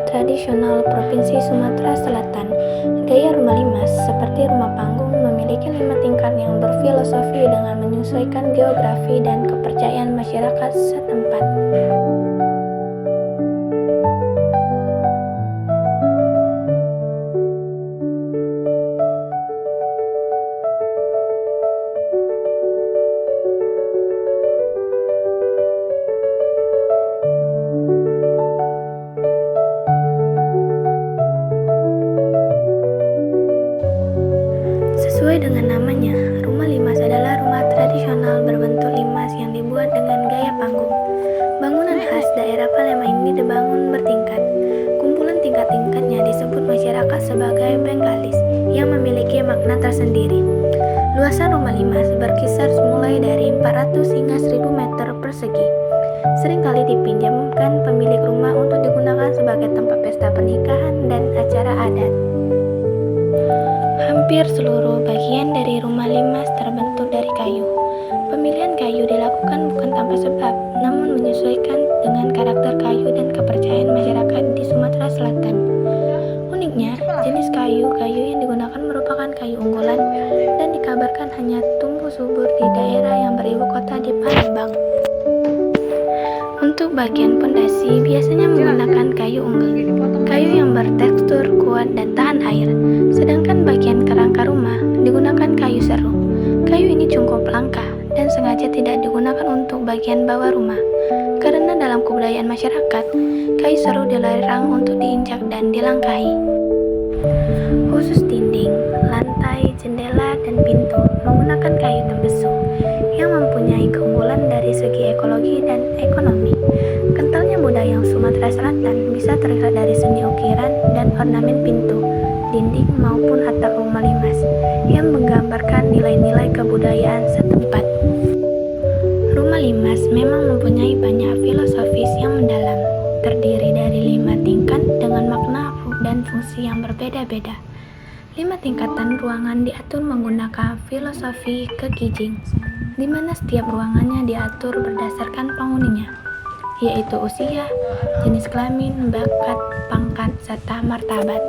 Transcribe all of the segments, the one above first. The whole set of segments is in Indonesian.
tradisional Provinsi Sumatera Selatan. Gaya rumah limas, seperti rumah panggung, memiliki 5 tingkat yang berfilosofi dengan menyesuaikan geografi dan kepercayaan masyarakat setempat. Sesuai dengan namanya, rumah limas adalah rumah tradisional berbentuk limas yang dibuat dengan gaya panggung. Bangunan khas daerah Palembang ini dibangun bertingkat. Kumpulan tingkat-tingkatnya disebut masyarakat sebagai bengkalis yang memiliki makna tersendiri. Luasan rumah limas berkisar mulai dari 400 hingga 1000 meter persegi. Seringkali dipinjamkan pemilik rumah untuk digunakan sebagai tempat pesta pernikahan dan acara adat. Hampir seluruh bagian dari rumah limas terbentuk dari kayu. Pemilihan kayu dilakukan bukan tanpa sebab, namun menyesuaikan dengan karakter kayu dan kepercayaan masyarakat di Sumatera Selatan. Uniknya, jenis kayu-kayu yang digunakan merupakan kayu unggulan dan dikabarkan hanya tumbuh subur di daerah yang beribu kota di Palembang. Untuk bagian pondasi biasanya menggunakan kayu unggul, kayu yang bertekstur kuat dan tahan air. Sedangkan bagian kerangka rumah digunakan kayu seru. Kayu ini cukup langka dan sengaja tidak digunakan untuk bagian bawah rumah, karena dalam kebudayaan masyarakat, kayu seru dilarang untuk diinjak dan dilangkahi. Khusus dinding, lantai, jendela, dan pintu menggunakan kayu tembesu yang mempunyai keunggulan dari segi ekologi dan ekonomi. Kentalnya budaya Sumatera Selatan bisa terlihat dari seni ukiran dan ornamen pintu, dinding maupun atap rumah limas yang menggambarkan nilai-nilai kebudayaan setempat. Rumah limas memang mempunyai banyak filosofis yang mendalam, terdiri dari 5 tingkat dengan makna dan fungsi yang berbeda-beda. 5 tingkatan ruangan diatur menggunakan filosofi kekijing, di mana setiap ruangannya diatur berdasarkan penghuninya, yaitu usia, jenis kelamin, bakat, pangkat, serta martabat.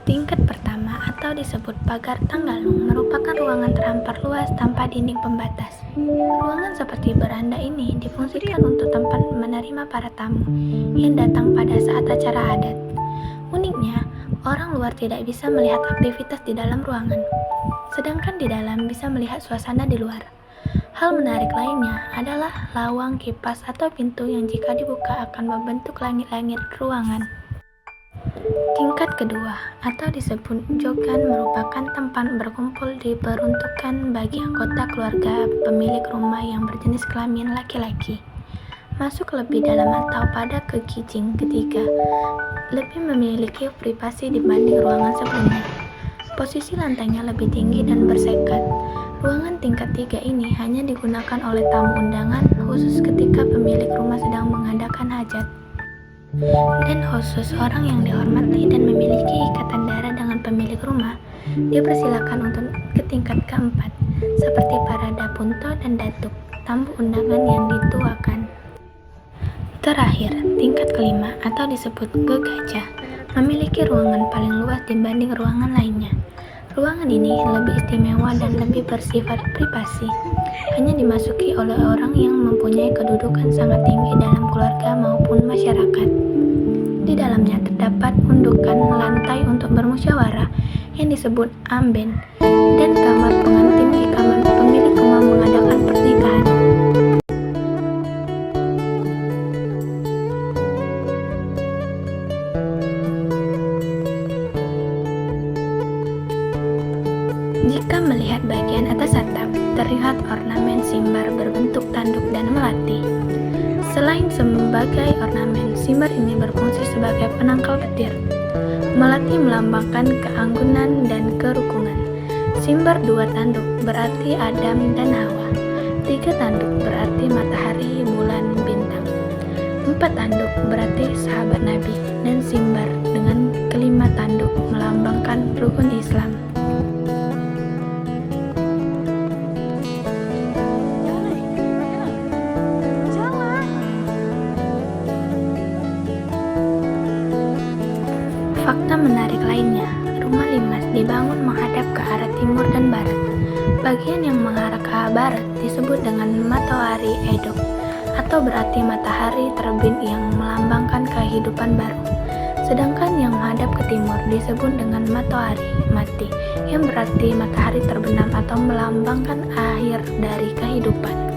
Tingkat pertama atau disebut pagar tanggalung merupakan ruangan terhampar luas tanpa dinding pembatas. Ruangan seperti beranda ini difungsikan untuk tempat menerima para tamu yang datang pada saat acara adat. Uniknya, orang luar tidak bisa melihat aktivitas di dalam ruangan, sedangkan di dalam bisa melihat suasana di luar. Hal menarik lainnya adalah lawang, kipas, atau pintu yang jika dibuka akan membentuk langit-langit ruangan. Tingkat kedua atau disebut jogan merupakan tempat berkumpul diperuntukkan bagi anggota keluarga pemilik rumah yang berjenis kelamin laki-laki. Masuk lebih dalam atau pada kekijing ketiga, lebih memiliki privasi dibanding ruangan sebelumnya. Posisi lantainya lebih tinggi dan bersekat. Ruangan tingkat 3 ini hanya digunakan oleh tamu undangan khusus ketika pemilik rumah sedang mengadakan hajat. Dan khusus orang yang dihormati dan memiliki ikatan darah dengan pemilik rumah, dipersilakan untuk ke tingkat keempat, seperti para dapunto dan datuk, tamu undangan yang dituakan. Terakhir, tingkat kelima atau disebut gegajah, memiliki ruangan paling luas dibanding ruangan lainnya. Ruangan ini lebih istimewa dan lebih bersifat privasi, hanya dimasuki oleh orang yang mempunyai kedudukan sangat tinggi dalam keluarga maupun masyarakat. Di dalamnya terdapat undukan lantai untuk bermusyawarah yang disebut amben, dan kamar pengantin jika pemilik rumah mengadakan pernikahan. Jika melihat bagian atas atap, terlihat ornamen simbar berbentuk tanduk dan melati. Selain sebagai ornamen, simbar ini berfungsi sebagai penangkal petir. Melati melambangkan keanggunan dan kerukunan. Simbar 2 tanduk berarti Adam dan Hawa. 3 tanduk berarti matahari, bulan, bintang. 4 tanduk berarti sahabat Nabi, dan simbar dengan kelima tanduk melambangkan rukun Islam. Bagian yang mengarah ke barat disebut dengan Matahari Edo, atau berarti matahari terbit yang melambangkan kehidupan baru. Sedangkan yang menghadap ke timur disebut dengan Matahari Mati, yang berarti matahari terbenam atau melambangkan akhir dari kehidupan.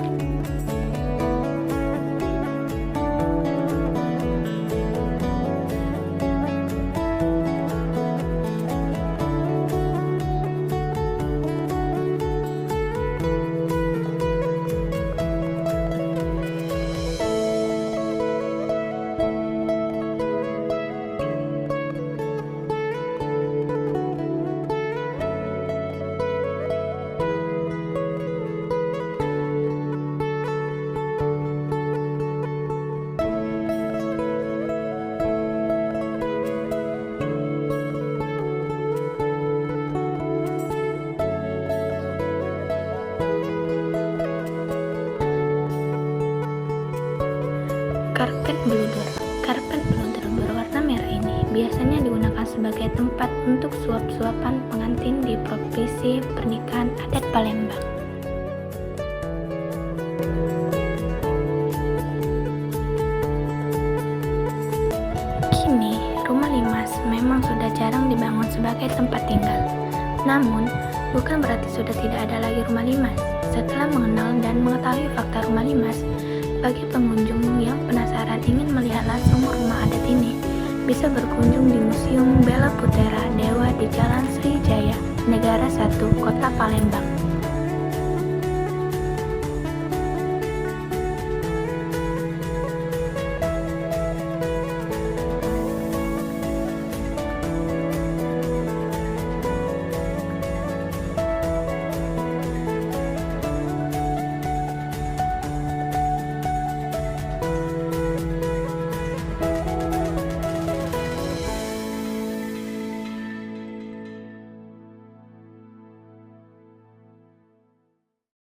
Karpet bluder. Karpet bluder berwarna merah ini biasanya digunakan sebagai tempat untuk suap-suapan pengantin di prosesi pernikahan adat Palembang. Kini, rumah limas memang sudah jarang dibangun sebagai tempat tinggal. Namun, bukan berarti sudah tidak ada lagi rumah limas. Setelah mengenal dan mengetahui fakta rumah limas, bagi pengunjung yang penasaran ingin melihat langsung rumah adat ini, bisa berkunjung di Museum Bella Putera Dewa di Jalan Sri Jaya, Negara 1, Kota Palembang.